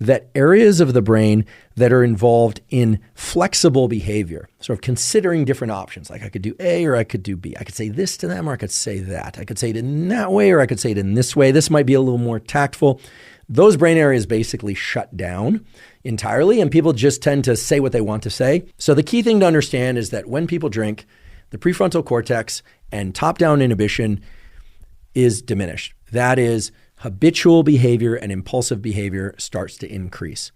that areas of the brain that are involved in flexible behavior, sort of considering different options, like I could do A or I could do B. I could say this to them or I could say that. I could say it in that way or I could say it in this way. This might be a little more tactful. Those brain areas basically shut down entirely, and people just tend to say what they want to say. So the key thing to understand is that when people drink, the prefrontal cortex and top-down inhibition is diminished. That is, habitual behavior and impulsive behavior starts to increase.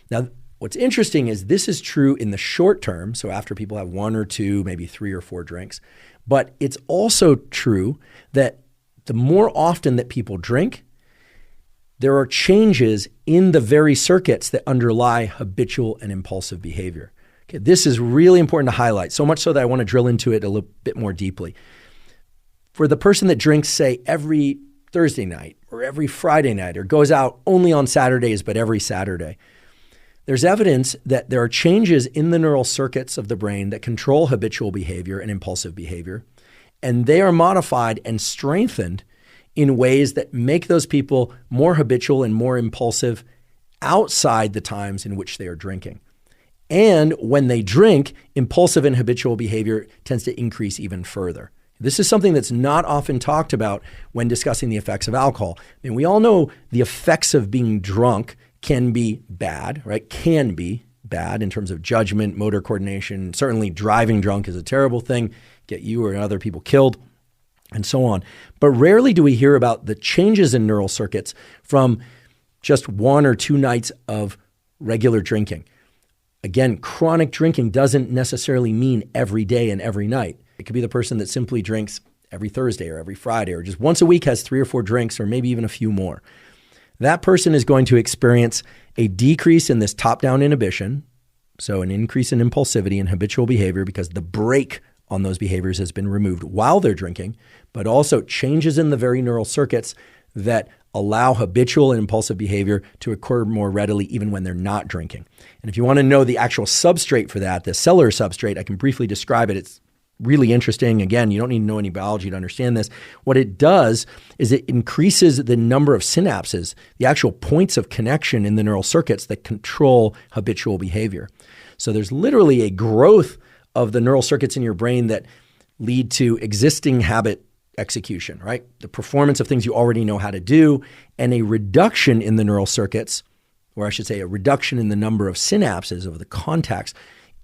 Now, what's interesting is this is true in the short term, so after people have 1 or 2, maybe 3 or 4 drinks, but it's also true that the more often that people drink, there are changes in the very circuits that underlie habitual and impulsive behavior. Okay, this is really important to highlight, so much so that I want to drill into it a little bit more deeply. For the person that drinks, say, every Thursday night or every Friday night, or goes out only on Saturdays but every Saturday, there's evidence that there are changes in the neural circuits of the brain that control habitual behavior and impulsive behavior, and they are modified and strengthened in ways that make those people more habitual and more impulsive outside the times in which they are drinking. And when they drink, impulsive and habitual behavior tends to increase even further. This is something that's not often talked about when discussing the effects of alcohol. I mean, we all know the effects of being drunk can be bad, right? Can be bad in terms of judgment, motor coordination. Certainly driving drunk is a terrible thing, get you or other people killed, and so on. But rarely do we hear about the changes in neural circuits from just 1 or 2 nights of regular drinking. Again, chronic drinking doesn't necessarily mean every day and every night. It could be the person that simply drinks every Thursday or every Friday, or just once a week has 3 or 4 drinks, or maybe even a few more. That person is going to experience a decrease in this top-down inhibition, so an increase in impulsivity and habitual behavior because the brake on those behaviors has been removed while they're drinking, but also changes in the very neural circuits that allow habitual and impulsive behavior to occur more readily even when they're not drinking. And if you want to know the actual substrate for that, the cellular substrate, I can briefly describe it. It's really interesting. Again, you don't need to know any biology to understand this. What it does is it increases the number of synapses, the actual points of connection in the neural circuits that control habitual behavior. So there's literally a growth of the neural circuits in your brain that lead to existing habit execution, right? The performance of things you already know how to do, and a reduction in the neural circuits, or I should say a reduction in the number of synapses of the contacts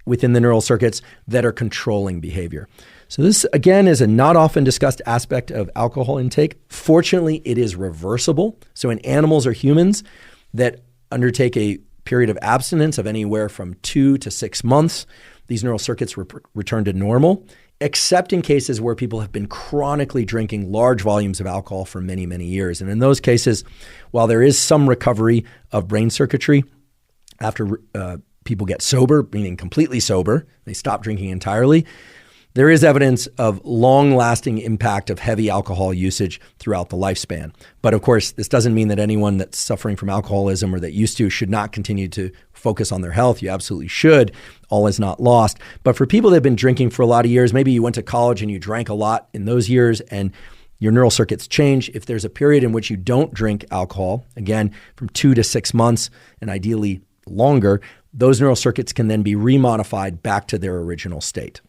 within the neural circuits that are controlling behavior. So this, again, is a not often discussed aspect of alcohol intake. Fortunately, it is reversible. So in animals or humans that undertake a period of abstinence of anywhere from 2 to 6 months, these neural circuits return to normal, except in cases where people have been chronically drinking large volumes of alcohol for many, many years. And in those cases, while there is some recovery of brain circuitry after people get sober, meaning completely sober, they stop drinking entirely, there is evidence of long-lasting impact of heavy alcohol usage throughout the lifespan. But of course, this doesn't mean that anyone that's suffering from alcoholism or that used to should not continue to focus on their health. You absolutely should. All is not lost. But for people that have been drinking for a lot of years, maybe you went to college and you drank a lot in those years and your neural circuits change. If there's a period in which you don't drink alcohol, again, from 2 to 6 months and ideally longer, those neural circuits can then be remodified back to their original state.